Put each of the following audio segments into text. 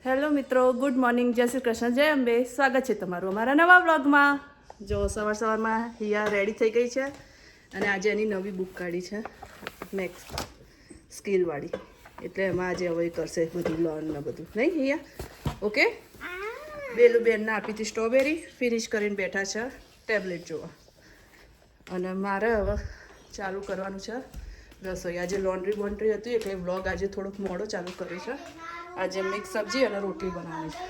Hello મિત્રો, good morning, જય શ્રી કૃષ્ણ, જય અંબે. સ્વાગત છે તમારું અમારા નવા વ્લોગમાં. જો સવારમાં હિયા રેડી થઈ ગઈ છે અને આજે એની નવી બુક કાઢી છે મેક્સ સ્કિલવાળી. એટલે એમાં આજે હવે કરશે બધું લોન ને બધું, નહીં હિયા? ઓકે. બેલું બેનને આપી હતી સ્ટ્રોબેરી, ફિનિશ કરીને બેઠા છે ટેબ્લેટ જોવા. અને મારે હવે ચાલુ કરવાનું છે રસોઈ. આજે લોન્ડ્રી બોન્ડ્રી હતી એટલે વ્લોગ આજે થોડોક મોડો ચાલુ કર્યો છે. આજે મિક્સ સબ્જી અને રોટલી બનાવી છે.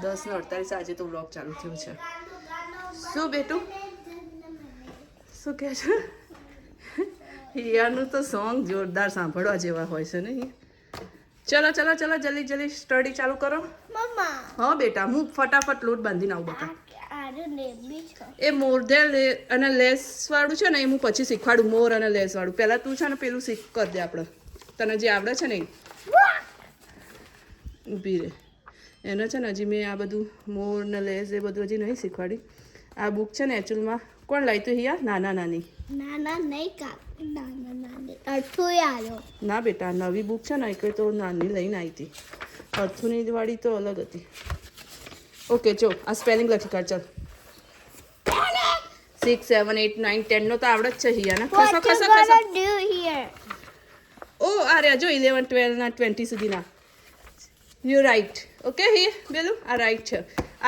10:48 આજે તો વ્લોગ ચાલુ થયો છે. શું બેટું શું કહે છે? હિયાનું તો સોંગ જોરદાર સાંભળવા જેવા હોય છે ને. ચલો ચલો ચલો, જલ્દી જલ્દી સ્ટડી ચાલુ કરો. હા બેટા, હું ફટાફટ લોટ બાંધીને આવું બકા. એ મોરધે અને લેસ વાળું છે ને, એ હું પછી શીખવાડું. મોર અને લેસ વાળું પહેલાં તું છે ને પેલું શીખ કરી દે. આપણે તને જે આવડે છે ને ઊભી રહે. એને છે ને હજી મેં આ બધું મોર ને લેસ એ બધું હજી નહીં શીખવાડી. આ બુક છે ને એકચ્યુઅલમાં કોણ લાવી તો હિયા? નાના નાની ના બેટા, નવી બુક છે ને એટલે તો નાની લઈને આવી હતી. અર્થુની વાળી તો અલગ હતી. ઓકે જો આ સ્પેલિંગ લખી કાઢ. ચાલ 6, 7, 8, 9, 10 નો તો આવડે જ છે હિયાના. ખસો ખસો ખસો. ઓ આ રહ્યા જો 11, 12 ના 20 સુધીના. You right. ઓકે હિયા બેલું આ રાઈટ છે.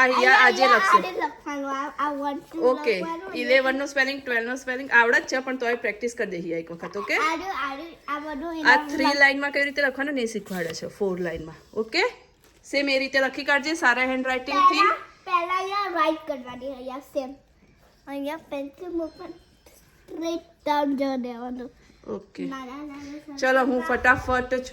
આ હિયા આજે લખશે. ઓકે 11 નો સ્પેલિંગ, 12 નો સ્પેલિંગ આવડે જ છે પણ તોય પ્રેક્ટિસ કરી દે હિયા એક વખત. ઓકે આ 3 લાઈનમાં કઈ રીતે લખવાનું નહીં શીખવાડે છે, 4 લાઈનમાં. ઓકે સેમ એ રીતે લખી કાઢજે સારા હેન્ડ રાઇટિંગ થી. પહેલા અહીંયા રાઈટ કરવાની, અહીંયા સેમ, અહીંયા પેન્સિલ ઉપર સ્ટ્રેટ ડાઉન જવા દેવાનું. ઓકે ચલો હું ફટાફટ જ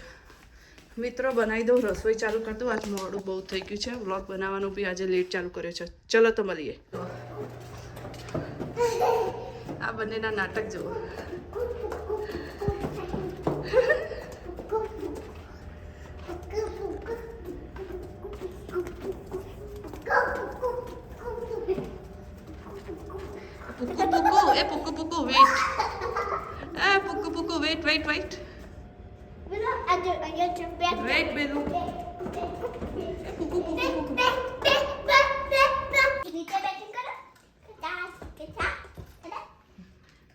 મિત્રો બનાવી દઉં, રસોઈ ચાલુ કરી દઉં. આજ મોડું બહુ થઈ ગયું છે. વ્લોગ બનાવવાનું બી આજે લેટ ચાલુ કર્યો છે. ચલો તો મળીએ. આ બંનેના નાટક જુઓ. પુક્કુ પુક્કુ, એ પુક્કુ પુક્કુ વેઇટ. એ પુક્કુ પુક્કુ વેઇટ વેઇટ વેઇટ વેઇટ બેલું. એ પુક્કુ પુક્કુ પુક્કુ.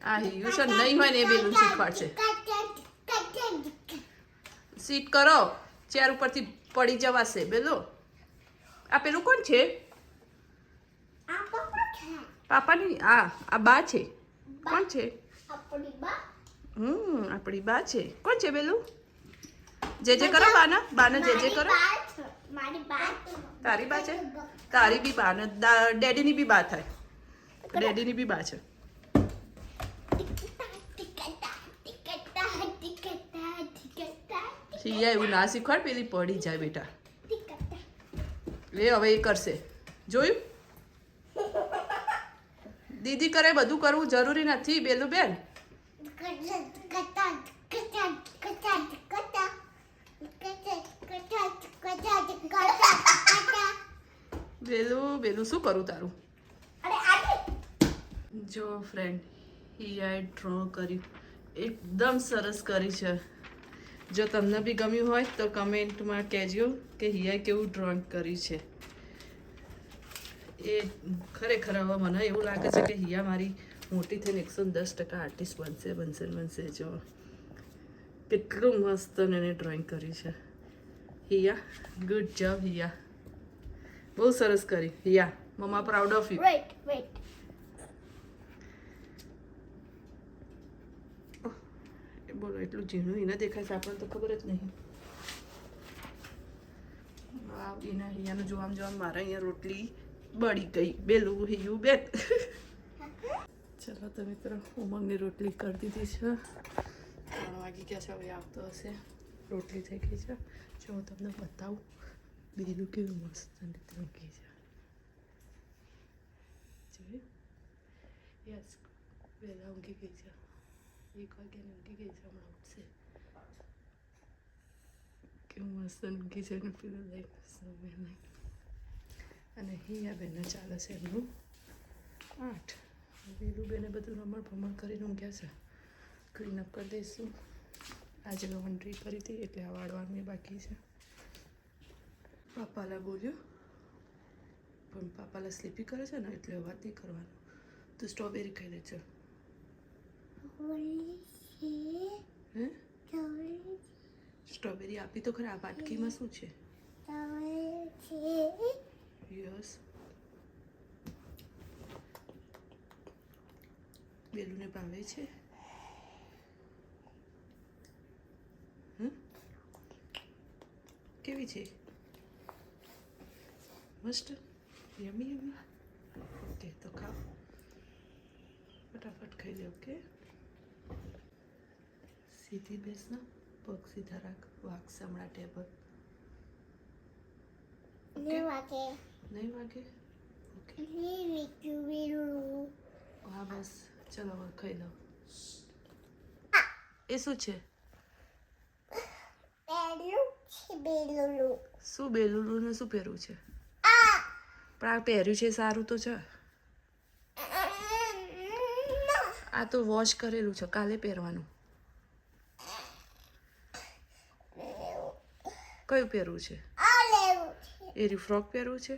આ યુશન નહીં હોય ને એ બેલું શીખવાડશે. સીટ કરો, ચેર ઉપરથી પડી જવાશે બેલો. આ પેલું કોણ છે? પાપાની આ બા છે. કોણ છે? આપણી બા છે. કોણ છે બેલું? જે જે કરો બાના, બાના જે જે કરો. તારી બા છે? તારી બી બા ને ડેડીની બી બા થાય. ડેડીની બી બા છે. શિયા એવું ના શીખવાડ, પેલી પડી જાય બેટા. એ હવે એ કરશે, જોયું? દીદી કરે બધું કરવું જરૂરી નથી બેલું બેન. બેલું બેલું શું કરું તારું? જો ફ્રેન્ડ, હિયાએ ડ્રો કર્યું, એકદમ સરસ કરી છે. જો તમને બી ગમ્યું હોય તો કમેન્ટમાં કહેજો કે હિયાએ કેવું ડ્રોઈંગ કર્યું છે. એ ખરેખર હવે મને એવું લાગે છે કે હિયા મારી મોટી થઈને 110% આર્ટિસ્ટ બનશે. જો કેટલું મસ્ત એને ડ્રોઈંગ કર્યું છે. હિયા ગુડ જોબ હિયા, બહુ સરસ કરી હિયા. મમ્મા પ્રાઉડ ઓફ યુ. બોલો એટલું ઝીણું એને દેખાય છે, આપણને તો ખબર જ નહીં. વાવ, એના હિયાનું જોવામાં જોવામાં મારા અહીંયા રોટલી બળી ગઈ. બેલું હિયું બેન. ચલો તો મિત્રો, ઉમંગની રોટલી કરી દીધી છે. 3 વાગી ગયા છે, હવે આવતો હશે. રોટલી થઈ ગઈ છે. જો હું તમને બતાવું બેલું કેવું મસ્ત રીતે ઊંઘી છે. જોયું? યસ, બેલા ઊંઘી ગઈ છે. 1 વાગ્યાની ઊંઘી ગઈ છે, હમણાં ઉઠશે. કેવું મસ્ત ઊંઘી છે ને પેલું લઈને. અને હિયા બેનને ચાલે છે એમનું 8. બેલું બેને બધું રમણ ભમણ કરીને ઊંઘ્યા છે. ક્લીનઅપ કરી દઈશું. આજે લોન્ડ્રી કરી હતી એટલે આ વાળવાનું બાકી છે. પાપાલા બોલ્યો પણ પાપાલા સ્લીપી કરે છે ને એટલે વાત નહીં કરવાનું. તું સ્ટ્રોબેરી ખાઈ લે છે. હે સ્ટ્રોબેરી આપી તો ખરા. આ વાટકીમાં શું છે? યસ. બેલુને ભાવે છે. કેવી છે? મસ્ત. યમી યમી. ઓકે તો ખાઓ, ફટાફટ ખાઈ લે. ઓકે સીધી બેસ ના, પગ સીધા રાખ. વાગશે હમણાં ટેબલ. નહીં વાગે? ઓકે હા બસ ચલો હવે ખાઈ લો. એ શું છે? શું બેલુલું ને શું પહેરવું છે? પણ આ પહેર્યું છે સારું તો છે. આ તો વોશ કરેલું છે, કાલે પહેરવાનું. કયું પહેરવું છે? એ ફ્રોક પહેરવું છે?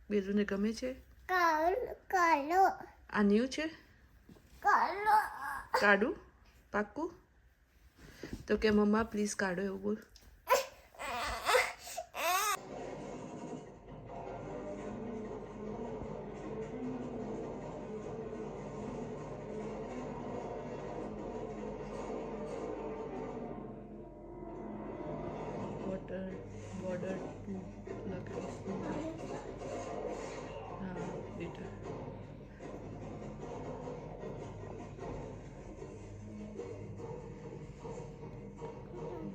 બેલુને ગમે છે? આ ન્યુ છે? કાઢું પાક્કું? તો કે મમ્મા પ્લીઝ કાઢો એવું બોલ. border લગાવીશું. હા બેટા.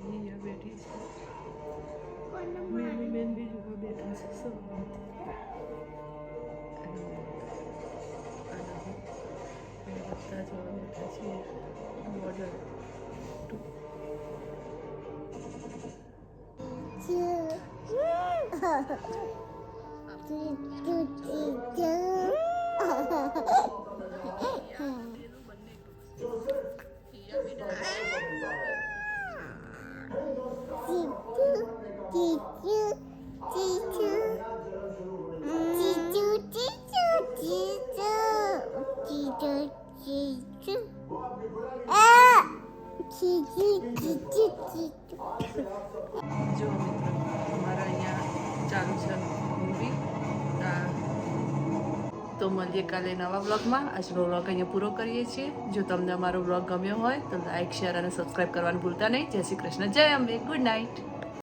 અહીંયા બેઠી છે. મેરી બેન બી જોવા બેઠા છે. બધા જોવા બેઠા છીએ. બોર્ડર જો મિત્રો અમારા અહીંયા ચાલુ છે મૂવી. તો મળીએ કાલે નવા વ્લોગમાં. આજનો વ્લોગ અહીંયા પૂરો કરીએ છીએ. જો તમને અમારો વ્લોગ ગમ્યો હોય તો લાઈક, શેર અને સબસ્ક્રાઈબ કરવાનું ભૂલતા નહીં. જય શ્રી કૃષ્ણ, જય અંબે, ગુડ નાઇટ.